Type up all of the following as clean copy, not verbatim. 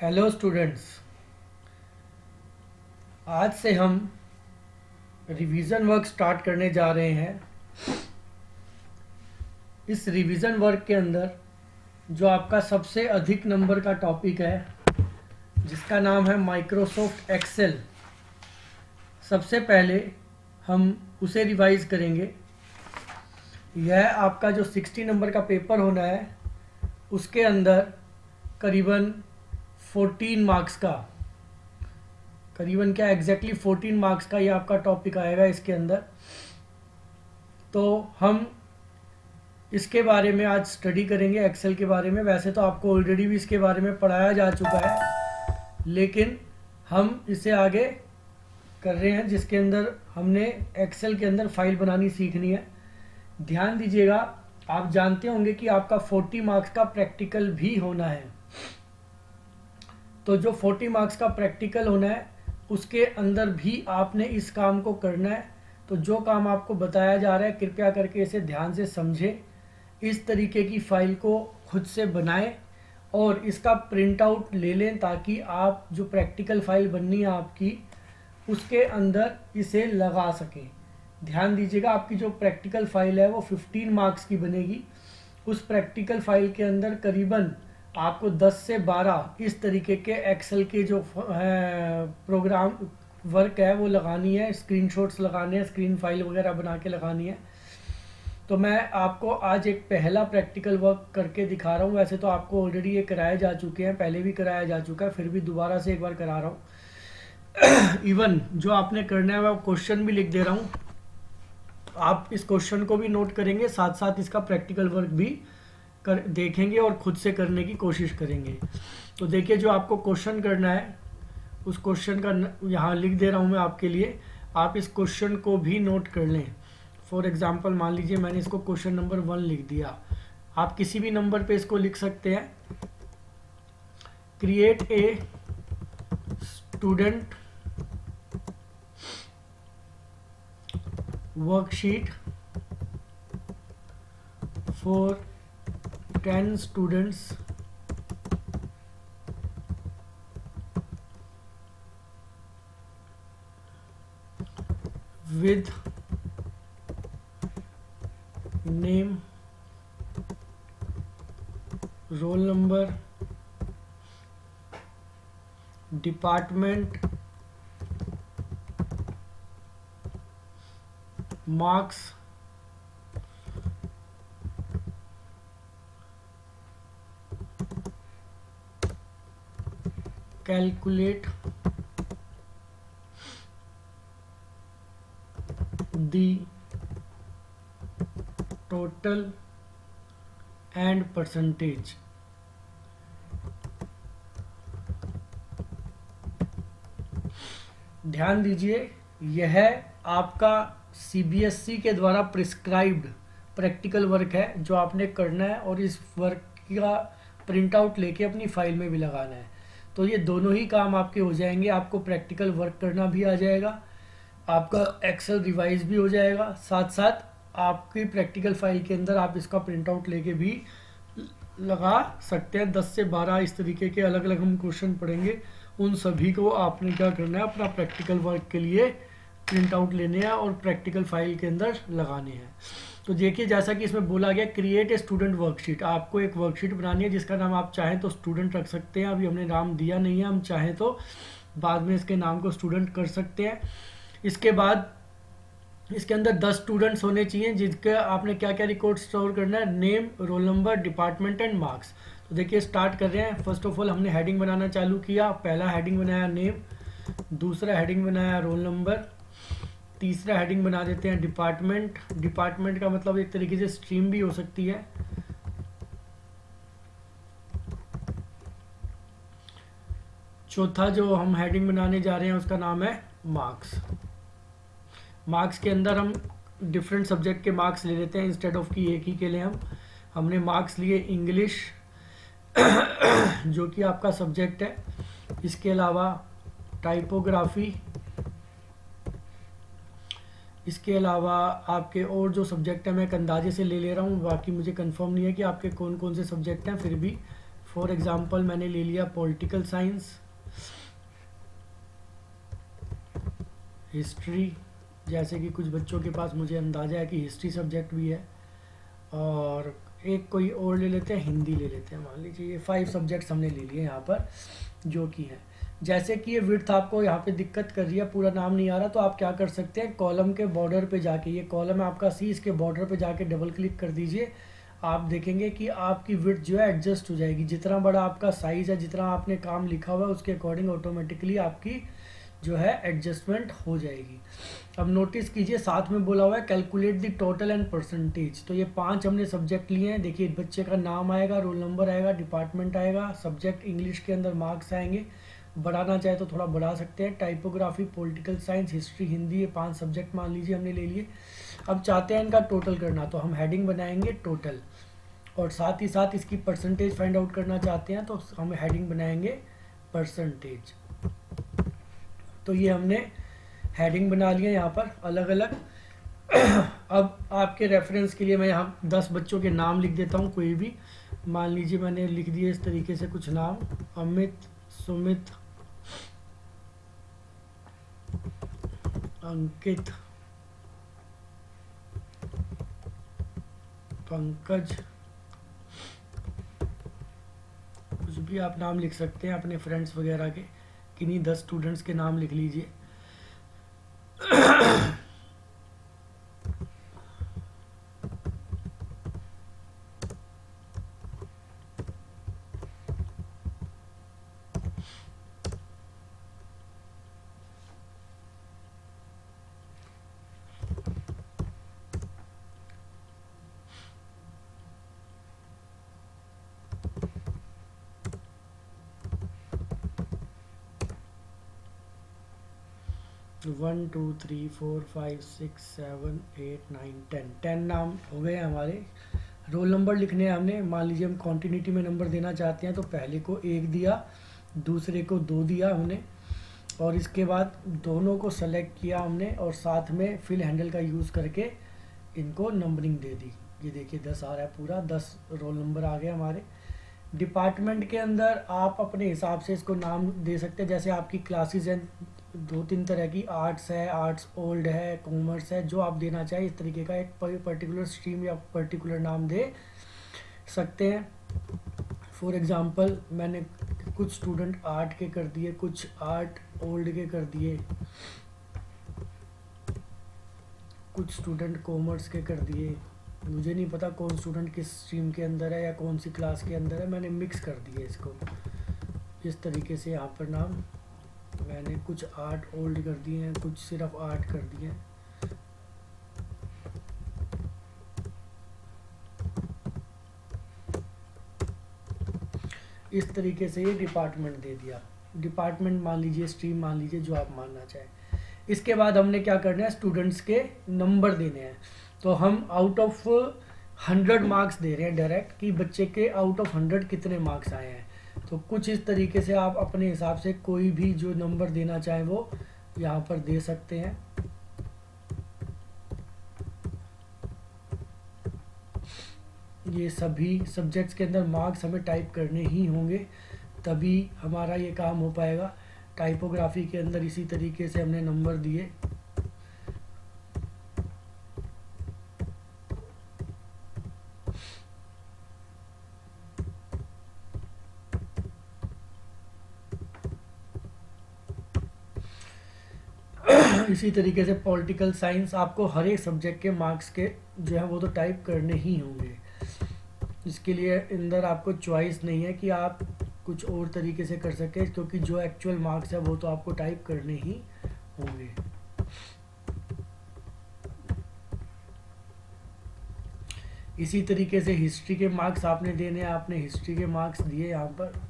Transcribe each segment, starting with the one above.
Hello students. आज से हम रिवीजन वर्क स्टार्ट करने जा रहे हैं। इस रिवीजन वर्क के अंदर जो आपका सबसे अधिक नंबर का टॉपिक है, जिसका नाम है माइक्रोसॉफ्ट एक्सेल, सबसे पहले हम उसे रिवाइज करेंगे। यह आपका जो 60 नंबर का पेपर होना है, उसके अंदर करीबन 14 मार्क्स का, करीबन क्या एग्जैक्टली 14 मार्क्स का ये आपका टॉपिक आएगा इसके अंदर। तो हम इसके बारे में आज स्टडी करेंगे, एक्सेल के बारे में। वैसे तो आपको ऑलरेडी भी इसके बारे में पढ़ाया जा चुका है, लेकिन हम इसे आगे कर रहे हैं, जिसके अंदर हमने एक्सेल के अंदर फाइल बनानी सीखनी है। ध्यान दीजिएगा, आप जानते होंगे कि आपका 40 मार्क्स का प्रैक्टिकल भी होना है। तो जो 40 मार्क्स का प्रैक्टिकल होना है, उसके अंदर भी आपने इस काम को करना है। तो जो काम आपको बताया जा रहा है, कृपया करके इसे ध्यान से समझें। इस तरीके की फाइल को खुद से बनाएं और इसका प्रिंट आउट ले लें, ताकि आप जो प्रैक्टिकल फाइल बननी है आपकी, उसके अंदर इसे लगा सकें। ध्यान दीजिएगा, आपकी जो प्रैक्टिकल फाइल है वो 15 मार्क्स की बनेगी। उस प्रैक्टिकल फाइल के अंदर करीबन आपको 10 से 12 इस तरीके के एक्सेल के जो प्रोग्राम वर्क है वो लगानी है, स्क्रीनशॉट्स लगाने हैं, स्क्रीन फाइल वगैरह बना के लगानी है। तो मैं आपको आज एक पहला प्रैक्टिकल वर्क करके दिखा रहा हूँ। वैसे तो आपको ऑलरेडी ये कराए जा चुके हैं, पहले भी कराया जा चुका है, फिर भी दोबारा से एक बार करा रहा हूँ। इवन जो आपने करना है मैं क्वेश्चन भी लिख दे रहा हूँ, आप इस क्वेश्चन को भी नोट करेंगे, साथ साथ इसका प्रैक्टिकल वर्क भी देखेंगे और खुद से करने की कोशिश करेंगे। तो देखिए, जो आपको क्वेश्चन करना है उस क्वेश्चन का यहाँ लिख दे रहा हूँ मैं आपके लिए। आप इस क्वेश्चन को भी नोट कर लें। फॉर एग्जाम्पल मान लीजिए मैंने इसको क्वेश्चन नंबर 1 लिख दिया। आप किसी भी नंबर पे इसको लिख सकते हैं। Create a student worksheet for 10 students with name, roll number, department, marks, calculate the total and percentage। ध्यान दीजिए, यह आपका सीबीएसई के द्वारा प्रिस्क्राइब्ड प्रैक्टिकल वर्क है जो आपने करना है, और इस वर्क का प्रिंट आउट लेके अपनी फाइल में भी लगाना है। तो ये दोनों ही काम आपके हो जाएंगे। आपको प्रैक्टिकल वर्क करना भी आ जाएगा, आपका एक्सेल रिवाइज भी हो जाएगा, साथ साथ आपकी प्रैक्टिकल फाइल के अंदर आप इसका प्रिंट आउट लेके भी लगा सकते हैं। 10 से 12 इस तरीके के अलग अलग हम क्वेश्चन पढ़ेंगे। उन सभी को आपने क्या करना है, अपना प्रैक्टिकल वर्क के लिए प्रिंट आउट लेने हैं और प्रैक्टिकल फाइल के अंदर लगाने हैं। तो देखिए, जैसा कि इसमें बोला गया, क्रिएट ए स्टूडेंट वर्कशीट। आपको एक वर्कशीट बनानी है जिसका नाम आप चाहें तो स्टूडेंट रख सकते हैं। अभी हमने नाम दिया नहीं है, हम चाहें तो बाद में इसके नाम को स्टूडेंट कर सकते हैं। इसके बाद इसके अंदर 10 स्टूडेंट्स होने चाहिए, जिसके आपने क्या क्या रिकॉर्ड स्टोर करना है, name, roll number, department and marks. तो देखिए, स्टार्ट कर रहे हैं। फर्स्ट ऑफ ऑल हमने हेडिंग बनाना चालू किया। पहला हेडिंग बनाया नेम, दूसरा हेडिंग बनाया रोल नंबर, तीसरा हेडिंग बना देते हैं डिपार्टमेंट। डिपार्टमेंट का मतलब एक तरीके से स्ट्रीम भी हो सकती है। चौथा जो हम हेडिंग बनाने जा रहे हैं उसका नाम है मार्क्स। मार्क्स के अंदर हम डिफरेंट सब्जेक्ट के मार्क्स ले लेते हैं, इंस्टेड ऑफ कि एक ही के लिए हमने मार्क्स लिए इंग्लिश जो कि आपका सब्जेक्ट है। इसके अलावा टाइपोग्राफी, इसके अलावा आपके और जो सब्जेक्ट है मैं एक अंदाजे से ले ले रहा हूँ, बाकी मुझे कंफर्म नहीं है कि आपके कौन कौन से सब्जेक्ट हैं, फिर भी फॉर एग्जांपल मैंने ले लिया पॉलिटिकल साइंस, हिस्ट्री, जैसे कि कुछ बच्चों के पास मुझे अंदाज़ा है कि हिस्ट्री सब्जेक्ट भी है, और एक कोई और ले लेते हैं, हिंदी ले लेते हैं। मान लीजिए ये 5 सब्जेक्ट्स हमने ले लिए यहाँ पर जो कि हैं। जैसे कि ये विड्थ आपको यहाँ पे दिक्कत कर रही है, पूरा नाम नहीं आ रहा, तो आप क्या कर सकते हैं, कॉलम के बॉर्डर पे जाके, ये कॉलम है आपका सी, इसके बॉर्डर पे जाके डबल क्लिक कर दीजिए। आप देखेंगे कि आपकी विड्थ जो है एडजस्ट हो जाएगी। जितना बड़ा आपका साइज़ है, जितना आपने काम लिखा हुआ है, उसके अकॉर्डिंग ऑटोमेटिकली आपकी जो है एडजस्टमेंट हो जाएगी। अब नोटिस कीजिए साथ में बोला हुआ है calculate the total and percentage. तो ये 5 हमने सब्जेक्ट लिए हैं। देखिए बच्चे का नाम आएगा, रोल नंबर आएगा, डिपार्टमेंट आएगा, सब्जेक्ट इंग्लिश के अंदर मार्क्स आएंगे। बढ़ाना चाहे तो थोड़ा बढ़ा सकते हैं। Typography, political science, history, Hindi, ये 5 सब्जेक्ट मान लीजिए हमने ले लिए। अब चाहते हैं इनका टोटल करना, तो हम हेडिंग बनाएंगे टोटल, और साथ ही साथ इसकी परसेंटेज फाइंड आउट करना चाहते हैं तो हम हेडिंग बनाएंगे परसेंटेज। तो ये हमने हेडिंग बना लिया यहाँ पर अलग अलग। अब आपके रेफरेंस के लिए मैं यहाँ 10 बच्चों के नाम लिख देता हूँ, कोई भी। मान लीजिए मैंने लिख दिए इस तरीके से कुछ नाम, अमित, सुमित, अंकित, पंकज, कुछ भी आप नाम लिख सकते हैं अपने फ्रेंड्स वगैरह के। किन्हीं 10 स्टूडेंट्स के नाम लिख लीजिए। 1 2 3 4 5 6 7 8 9 10 नाम हो गए हमारे। रोल नंबर लिखने हैं हमने। मान लीजिए हम कॉन्टिन्यूटी में नंबर देना चाहते हैं, तो पहले को 1 दिया, दूसरे को 2 दिया हमने, और इसके बाद दोनों को सेलेक्ट किया हमने, और साथ में फिल हैंडल का यूज़ करके इनको नंबरिंग दे दी। ये देखिए 10 आ रहा है, पूरा 10 रोल नंबर आ गए हमारे। डिपार्टमेंट के अंदर आप अपने हिसाब से इसको नाम दे सकते हैं। जैसे आपकी क्लासेस हैं 2-3 तरह की, आर्ट्स है, आर्ट्स ओल्ड है, कॉमर्स है, जो आप देना चाहें इस तरीके का एक पर्टिकुलर स्ट्रीम या पर्टिकुलर नाम दे सकते हैं। फॉर एग्जांपल मैंने कुछ स्टूडेंट आर्ट के कर दिए, कुछ आर्ट ओल्ड के कर दिए, कुछ स्टूडेंट कॉमर्स के कर दिए। मुझे नहीं पता कौन स्टूडेंट किस स्ट्रीम के अंदर है या कौन सी क्लास के अंदर है, मैंने मिक्स कर दिया इसको इस तरीके से। यहाँ पर नाम मैंने कुछ आर्ट ओल्ड कर दिए हैं, कुछ सिर्फ आर्ट कर दिए हैं। इस तरीके से ये डिपार्टमेंट दे दिया। डिपार्टमेंट मान लीजिए, स्ट्रीम मान लीजिए, जो आप मानना चाहें। इसके बाद हमने क्या करना है, स्टूडेंट्स के नंबर देने हैं। तो हम आउट ऑफ 100 मार्क्स दे रहे हैं डायरेक्ट, कि बच्चे के आउट ऑफ 100 कितने मार्क्स आए हैं। तो कुछ इस तरीके से आप अपने हिसाब से कोई भी जो नंबर देना चाहें वो यहाँ पर दे सकते हैं। ये सभी सब्जेक्ट्स के अंदर मार्क्स हमें टाइप करने ही होंगे, तभी हमारा ये काम हो पाएगा। टाइपोग्राफी के अंदर इसी तरीके से हमने नंबर दिए। इसी तरीके से पॉलिटिकल साइंस, आपको हर एक सब्जेक्ट के मार्क्स के जो है वो तो टाइप करने ही होंगे। इसके लिए अंदर आपको चॉइस नहीं है कि आप कुछ और तरीके से कर सकें, क्योंकि जो एक्चुअल मार्क्स है वो तो आपको टाइप करने ही होंगे। इसी तरीके से हिस्ट्री के मार्क्स आपने देने हैं, आपने हिस्ट्री के मार्क्स दिए यहाँ पर।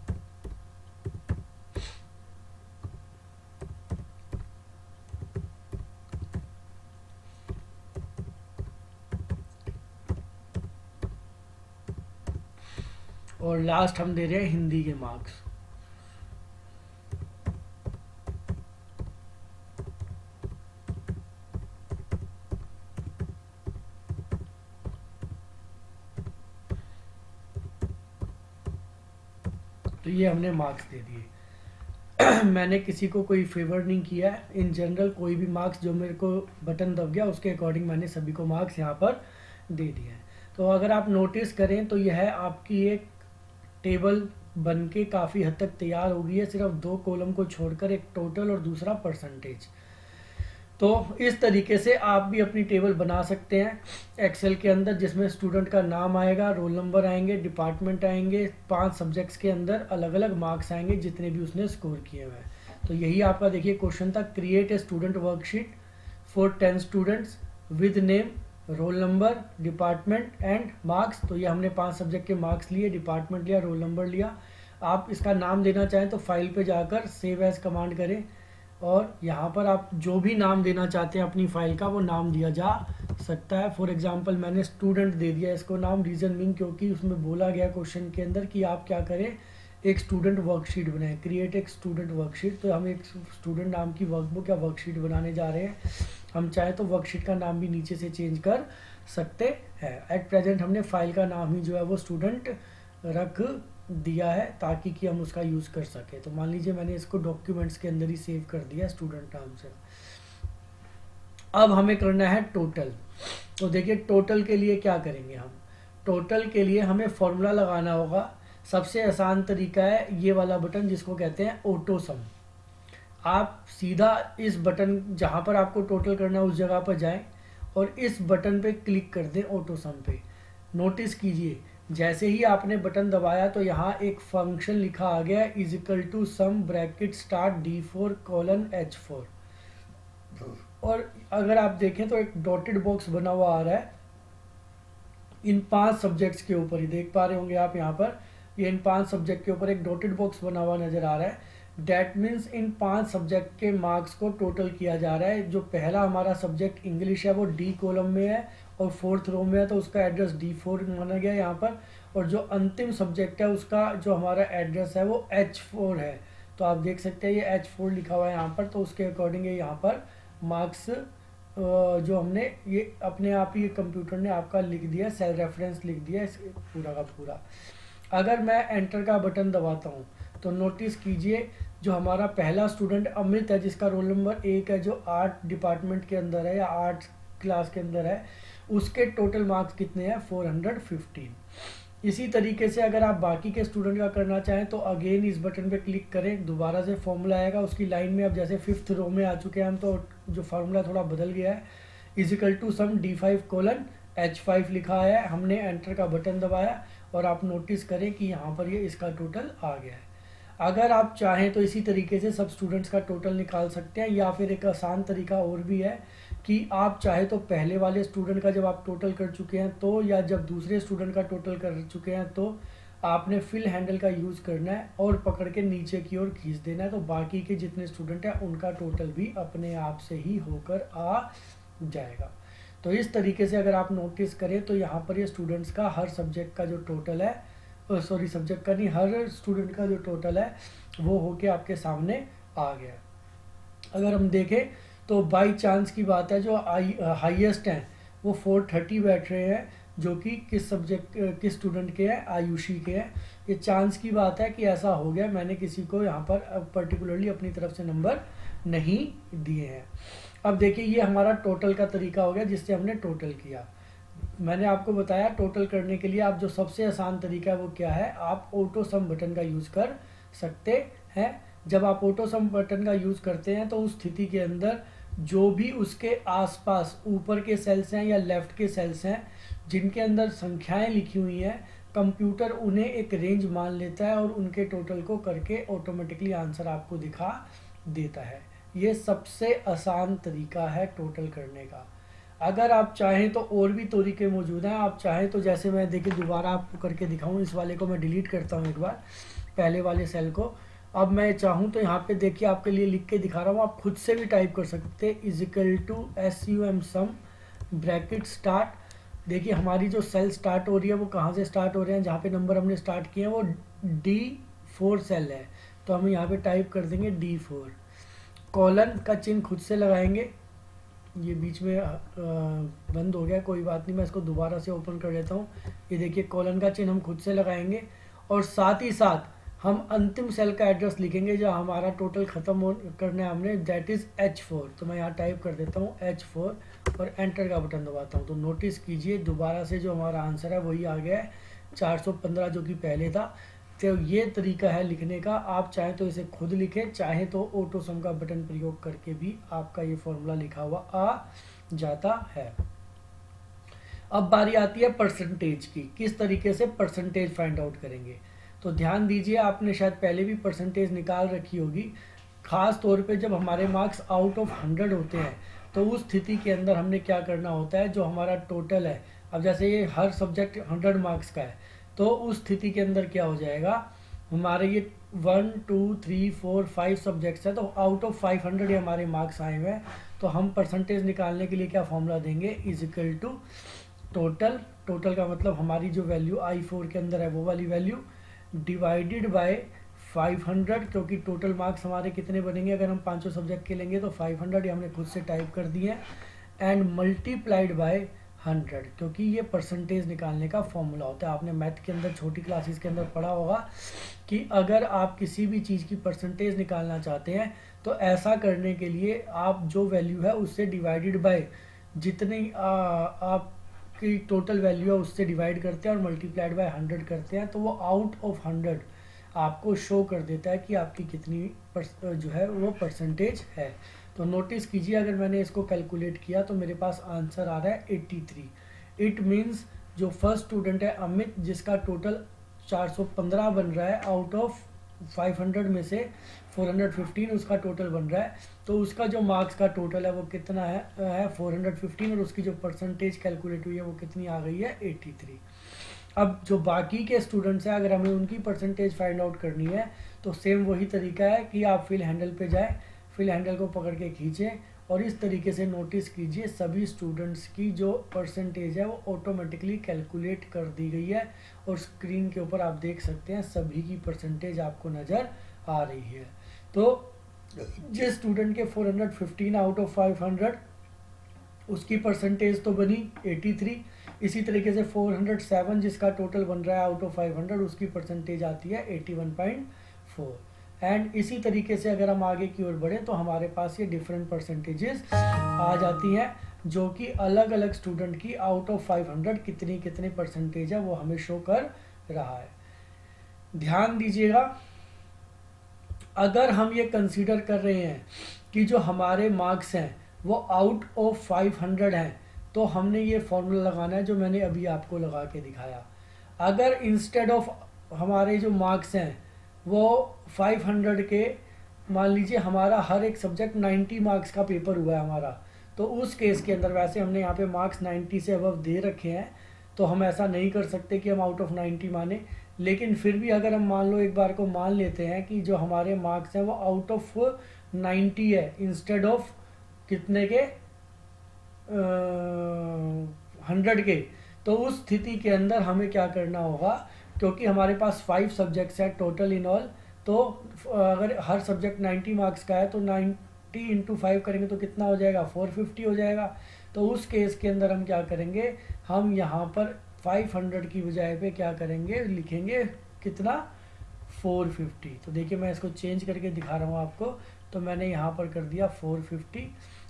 और लास्ट हम दे रहे हैं हिंदी के मार्क्स। तो ये हमने मार्क्स दे दिए। मैंने किसी को कोई फेवर नहीं किया है, इन जनरल कोई भी मार्क्स जो मेरे को बटन दब गया उसके अकॉर्डिंग मैंने सभी को मार्क्स यहाँ पर दे दिए हैं। तो अगर आप नोटिस करें तो यह आपकी एक टेबल बन के काफ़ी हद तक तैयार हो गई है, सिर्फ 2 कॉलम को छोड़कर, एक टोटल और दूसरा परसेंटेज। तो इस तरीके से आप भी अपनी टेबल बना सकते हैं एक्सेल के अंदर, जिसमें स्टूडेंट का नाम आएगा, रोल नंबर आएंगे, डिपार्टमेंट आएंगे, 5 सब्जेक्ट्स के अंदर अलग अलग मार्क्स आएंगे जितने भी उसने स्कोर किए हुए हैं। तो यही आपका देखिए क्वेश्चन था, create a student worksheet for 10 students with name, roll number, department and marks. तो ये हमने 5 सब्जेक्ट के मार्क्स लिए, डिपार्टमेंट लिया, रोल नंबर लिया। आप इसका नाम देना चाहें तो फाइल पे जाकर सेव एज कमांड करें और यहाँ पर आप जो भी नाम देना चाहते हैं अपनी फाइल का वो नाम दिया जा सकता है। फॉर एग्जांपल मैंने स्टूडेंट दे दिया इसको नाम, रीज़न मीन क्योंकि उसमें बोला गया क्वेश्चन के अंदर कि आप क्या करें, एक स्टूडेंट वर्कशीट बनाएं, क्रिएट एक स्टूडेंट वर्कशीट। तो हम एक स्टूडेंट नाम की वर्कबुक या वर्कशीट बनाने जा रहे हैं। हम चाहें तो वर्कशीट का नाम भी नीचे से चेंज कर सकते हैं। एट प्रेजेंट हमने फाइल का नाम ही जो है वो स्टूडेंट रख दिया है ताकि कि हम उसका यूज़ कर सकें। तो मान लीजिए मैंने इसको डॉक्यूमेंट्स के अंदर ही सेव कर दिया स्टूडेंट नाम से। अब हमें करना है टोटल। तो देखिए टोटल के लिए क्या करेंगे हम, टोटल के लिए हमें फॉर्मूला लगाना होगा। सबसे आसान तरीका है ये वाला बटन जिसको कहते हैं ऑटो सम। आप सीधा इस बटन जहाँ पर आपको टोटल करना है उस जगह पर जाएं और इस बटन पे क्लिक कर दें ऑटो सम पे। नोटिस कीजिए जैसे ही आपने बटन दबाया तो यहाँ एक फंक्शन लिखा आ गया is equal to sum bracket start D4 colon H4। और अगर आप देखें तो एक डॉटेड बॉक्स बना हुआ आ रहा है इन 5 सब्जेक्ट्स के ऊपर ही, देख पा रहे होंगे आप यहाँ पर, ये इन 5 सब्जेक्ट के ऊपर एक डॉटेड बॉक्स बना हुआ नजर आ रहा है। डैट मीन्स इन 5 सब्जेक्ट के मार्क्स को टोटल किया जा रहा है। जो पहला हमारा सब्जेक्ट इंग्लिश है वो D कॉलम में है और 4th रो में है, तो उसका एड्रेस D4 माना गया यहाँ पर। और जो अंतिम सब्जेक्ट है उसका जो हमारा एड्रेस है वो H4 है। तो आप देख सकते हैं ये H4 लिखा हुआ है यहाँ पर, तो उसके अकॉर्डिंग यहाँ पर मार्क्स जो हमने ये अपने आप ही कंप्यूटर ने आपका लिख दिया, सेल रेफरेंस लिख दिया पूरा का पूरा। अगर मैं एंटर का बटन दबाता हूँ तो नोटिस कीजिए जो हमारा पहला स्टूडेंट अमृत है जिसका रोल नंबर 1 है, जो आर्ट डिपार्टमेंट के अंदर है या आर्ट क्लास के अंदर है, उसके टोटल मार्क्स कितने हैं 415। इसी तरीके से अगर आप बाकी के स्टूडेंट का करना चाहें तो अगेन इस बटन पे क्लिक करें, दोबारा से फॉर्मूला आएगा उसकी लाइन में। अब जैसे 5th रो में आ चुके हैं हम तो जो फार्मूला थोड़ा बदल गया है, is equal to sum D5 colon H5 लिखा है। हमने एंटर का बटन दबाया और आप नोटिस करें कि यहाँ पर ये इसका टोटल आ गया है। अगर आप चाहें तो इसी तरीके से सब स्टूडेंट्स का टोटल निकाल सकते हैं, या फिर एक आसान तरीका और भी है कि आप चाहे तो पहले वाले स्टूडेंट का जब आप टोटल कर चुके हैं तो, या जब दूसरे स्टूडेंट का टोटल कर चुके हैं तो आपने फिल हैंडल का यूज़ करना है और पकड़ के नीचे की ओर खींच देना है। तो बाकी के जितने स्टूडेंट हैं उनका टोटल भी अपने आप से ही होकर आ जाएगा। तो इस तरीके से अगर आप नोटिस करें तो यहाँ पर ये स्टूडेंट्स का हर सब्जेक्ट का जो टोटल है, सब्जेक्ट का नहीं, हर स्टूडेंट का जो टोटल है वो होके आपके सामने आ गया। अगर हम देखें तो बाई चांस की बात है जो हाईएस्ट हैं वो 430 बैठ रहे हैं, जो कि किस सब्जेक्ट किस स्टूडेंट के हैं, आयुषी के हैं। ये चांस की बात है कि ऐसा हो गया, मैंने किसी को यहाँ पर पर्टिकुलरली अपनी तरफ से नंबर नहीं दिए हैं। अब देखिए ये हमारा टोटल का तरीका हो गया जिससे हमने टोटल किया। मैंने आपको बताया टोटल करने के लिए आप जो सबसे आसान तरीका है वो क्या है, आप ऑटो सम बटन का यूज़ कर सकते हैं। जब आप ऑटो सम बटन का यूज़ करते हैं तो उस स्थिति के अंदर जो भी उसके आसपास ऊपर के सेल्स हैं या लेफ़्ट के सेल्स हैं जिनके अंदर संख्याएं लिखी हुई हैं, कंप्यूटर उन्हें एक रेंज मान लेता है और उनके टोटल को करके ऑटोमेटिकली आंसर आपको दिखा देता है। ये सबसे आसान तरीका है टोटल करने का। अगर आप चाहें तो और भी तरीके मौजूद हैं। आप चाहें तो जैसे मैं देखिए दोबारा आपको करके दिखाऊं, इस वाले को मैं डिलीट करता हूं एक बार, पहले वाले सेल को। अब मैं चाहूं तो यहाँ पे देखिए आपके लिए लिख के दिखा रहा हूँ, आप खुद से भी टाइप कर सकते हैं is equal to SUM sum bracket start. देखिए हमारी जो सेल स्टार्ट हो रही है वो कहाँ से स्टार्ट हो रहे हैं, जहाँ पे नंबर हमने स्टार्ट किए हैं वो D4 सेल है, तो हम यहाँ पे टाइप कर देंगे D4। कॉलन का चिन्ह खुद से लगाएंगे, ये बीच में बंद हो गया, कोई बात नहीं, मैं इसको दोबारा से ओपन कर लेता हूँ। ये देखिए कॉलन का चिन्ह हम खुद से लगाएंगे और साथ ही साथ हम अंतिम सेल का एड्रेस लिखेंगे जो हमारा टोटल ख़त्म करना है हमने, दैट इज़ H4। तो मैं यहाँ टाइप कर देता हूँ H4 और एंटर का बटन दबाता हूँ। तो नोटिस कीजिए दोबारा से जो हमारा आंसर है वही आ गया है 415 जो कि पहले था। तो ये तरीका है लिखने का। आप चाहें तो इसे खुद लिखें, चाहें तो ऑटो सम का बटन प्रयोग करके भी आपका ये फॉर्मूला लिखा हुआ आ जाता है। अब बारी आती है परसेंटेज की, किस तरीके से परसेंटेज फाइंड आउट करेंगे। तो ध्यान दीजिए, आपने शायद पहले भी परसेंटेज निकाल रखी होगी। खास तौर पे जब हमारे मार्क्स आउट ऑफ 100 होते हैं तो उस स्थिति के अंदर हमने क्या करना होता है, जो हमारा टोटल है, अब जैसे ये हर सब्जेक्ट 100 मार्क्स का है, तो उस स्थिति के अंदर क्या हो जाएगा, हमारे ये 1 2 3 4 5 सब्जेक्ट्स है, तो आउट ऑफ 500 ये हमारे मार्क्स आए हुए हैं। तो हम परसेंटेज निकालने के लिए क्या फॉर्मूला देंगे, is equal to total, total का मतलब हमारी जो वैल्यू I4 के अंदर है वो वाली वैल्यू, डिवाइडेड बाय 500, क्योंकि टोटल मार्क्स हमारे कितने बनेंगे अगर हम 500 सब्जेक्ट के लेंगे तो 500, ये हमने खुद से टाइप कर दिए हैं, एंड मल्टीप्लाइड बाय 100, क्योंकि ये परसेंटेज निकालने का फॉर्मूला होता है। आपने मैथ के अंदर छोटी क्लासेस के अंदर पढ़ा होगा कि अगर आप किसी भी चीज़ की परसेंटेज निकालना चाहते हैं तो ऐसा करने के लिए आप जो वैल्यू है उससे डिवाइडेड बाय जितनी आप की टोटल वैल्यू है उससे डिवाइड करते हैं और मल्टीप्लाइड बाय 100 करते हैं, तो वो आउट ऑफ 100 आपको शो कर देता है कि आपकी कितनी जो है वो परसेंटेज है। तो नोटिस कीजिए, अगर मैंने इसको कैलकुलेट किया तो मेरे पास आंसर आ रहा है 83। इट मीन्स जो फर्स्ट स्टूडेंट है अमित, जिसका टोटल 415 बन रहा है, आउट ऑफ 500 में से 415 उसका टोटल बन रहा है, तो उसका जो मार्क्स का टोटल है वो कितना है 415, और उसकी जो परसेंटेज कैलकुलेट हुई है वो कितनी आ गई है 83। अब जो बाकी के स्टूडेंट्स हैं, अगर हमें उनकी परसेंटेज फाइंड आउट करनी है तो सेम वही तरीका है कि आप फिल हैंडल पे जाएं, फिल हैंडल को पकड़ के खींचें और इस तरीके से नोटिस कीजिए सभी स्टूडेंट्स की जो परसेंटेज है वो ऑटोमेटिकली कैलकुलेट कर दी गई है, और स्क्रीन के ऊपर आप देख सकते हैं सभी की परसेंटेज आपको नज़र आ रही है। तो जिस स्टूडेंट के 415 आउट ऑफ 500 उसकी परसेंटेज तो बनी 83, इसी तरीके से 407 जिसका टोटल बन रहा है आउट ऑफ 500 उसकी परसेंटेज आती है 81.4। एंड इसी तरीके से अगर हम आगे की ओर बढ़े तो हमारे पास ये डिफरेंट परसेंटेजेस आ जाती हैं, जो कि अलग अलग स्टूडेंट की आउट ऑफ 500 कितनी कितनी परसेंटेज है वो हमें शो कर रहा है। ध्यान दीजिएगा, अगर हम ये कंसीडर कर रहे हैं कि जो हमारे मार्क्स हैं वो आउट ऑफ 500 हैं, तो हमने ये फॉर्मूला लगाना है जो मैंने अभी आपको लगा के दिखाया। अगर इंस्टेड ऑफ हमारे जो मार्क्स हैं वो 500 के, मान लीजिए हमारा हर एक सब्जेक्ट 90 मार्क्स का पेपर हुआ है हमारा, तो उस केस के अंदर, वैसे हमने यहाँ पे मार्क्स 90 से अबव दे रखे हैं तो हम ऐसा नहीं कर सकते कि हम आउट ऑफ 90 माने, लेकिन फिर भी अगर हम मान लो एक बार को मान लेते हैं कि जो हमारे मार्क्स हैं वो आउट ऑफ 90 है इंस्टेड ऑफ कितने के 100 के, तो उस स्थिति के अंदर हमें क्या करना होगा, क्योंकि हमारे पास 5 सब्जेक्ट्स हैं टोटल इन ऑल, तो अगर हर सब्जेक्ट 90 मार्क्स का है तो 90 इंटू 5 करेंगे तो कितना हो जाएगा 450 हो जाएगा। तो उस केस के अंदर हम क्या करेंगे, हम यहाँ पर 500 की बजाय पे क्या करेंगे, लिखेंगे कितना 450। तो देखिए मैं इसको चेंज करके दिखा रहा हूँ आपको, तो मैंने यहाँ पर कर दिया 450,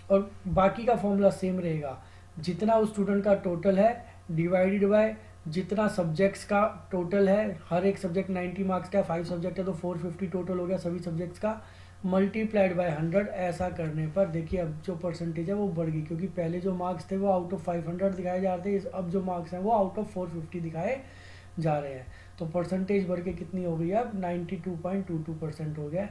और बाकी का फॉर्मूला सेम रहेगा, जितना उस स्टूडेंट का टोटल है डिवाइडेड बाय जितना सब्जेक्ट्स का टोटल है, हर एक सब्जेक्ट 90 मार्क्स का है, 5 सब्जेक्ट है तो 450 टोटल हो गया सभी सब्जेक्ट्स का, मल्टीप्लाइड बाय 100। ऐसा करने पर देखिए अब जो परसेंटेज है वो बढ़ गई, क्योंकि पहले जो मार्क्स थे वो आउट ऑफ 500 दिखाए जा रहे थे, अब जो मार्क्स हैं वो आउट ऑफ 450 दिखाए जा रहे हैं, तो परसेंटेज बढ़ के कितनी हो गई है अब 92.22% हो गया।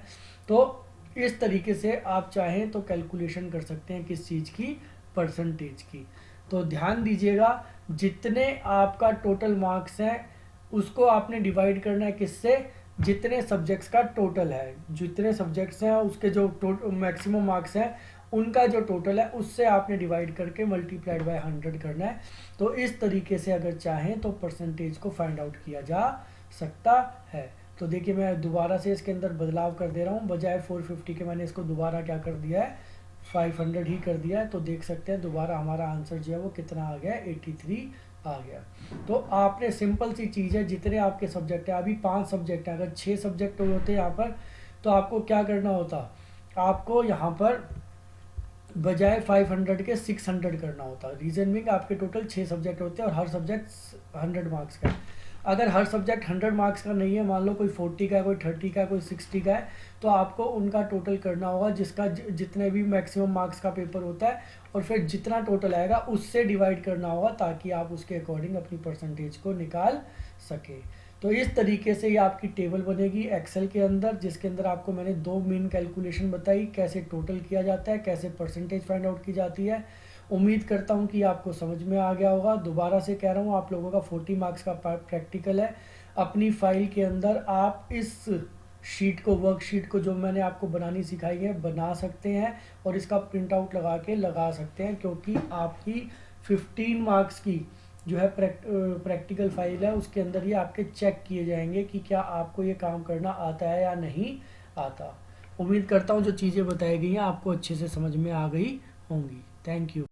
तो इस तरीके से आप चाहें तो कैलकुलेशन कर सकते हैं किस चीज़ की, परसेंटेज की। तो ध्यान दीजिएगा, जितने आपका टोटल मार्क्स हैं उसको आपने डिवाइड करना है किससे, जितने सब्जेक्ट्स का टोटल है, जितने सब्जेक्ट्स हैं उसके जो मैक्सिमम मार्क्स हैं उनका जो टोटल है उससे आपने डिवाइड करके मल्टीप्लाइड बाय 100 करना है। तो इस तरीके से अगर चाहें तो परसेंटेज को फाइंड आउट किया जा सकता है। तो देखिए मैं दोबारा से इसके अंदर बदलाव कर दे रहा हूँ, बजाय 450 के मैंने इसको दोबारा क्या कर दिया है 500 ही कर दिया है। तो देख सकते हैं दोबारा हमारा आंसर जो है वो कितना आ गया है 83 आ गया। तो आपने सिंपल सी चीज़ है, जितने आपके सब्जेक्ट हैं, अभी 5 सब्जेक्ट हैं, अगर 6 सब्जेक्ट होते यहाँ पर तो आपको क्या करना होता, आपको यहाँ पर बजाय 500 के 600 करना होता। रीजन बिंग आपके टोटल 6 सब्जेक्ट होते हैं और हर सब्जेक्ट 100 मार्क्स का है। अगर हर सब्जेक्ट 100 मार्क्स का नहीं है, मान लो कोई 40 का है, कोई 30 का है, कोई 60 का है, तो आपको उनका टोटल करना होगा, जिसका जितने भी मैक्सिमम मार्क्स का पेपर होता है, और फिर जितना टोटल आएगा उससे डिवाइड करना होगा, ताकि आप उसके अकॉर्डिंग अपनी परसेंटेज को निकाल सके। तो इस तरीके से ये आपकी टेबल बनेगी एक्सेल के अंदर, जिसके अंदर आपको मैंने 2 मेन कैलकुलेशन बताई, कैसे टोटल किया जाता है, कैसे परसेंटेज फाइंड आउट की जाती है। उम्मीद करता हूँ कि आपको समझ में आ गया होगा। दोबारा से कह रहा हूँ, आप लोगों का 40 मार्क्स का प्रैक्टिकल है। अपनी फाइल के अंदर आप इस शीट को, वर्कशीट को जो मैंने आपको बनानी सिखाई है, बना सकते हैं और इसका प्रिंट आउट लगा के लगा सकते हैं, क्योंकि आपकी 15 मार्क्स की जो है प्रैक्टिकल फाइल है, उसके अंदर ये आपके चेक किए जाएंगे कि क्या आपको ये काम करना आता है या नहीं आता। उम्मीद करता हूँ जो चीज़ें बताई गई हैं आपको अच्छे से समझ में आ गई होंगी। Thank you.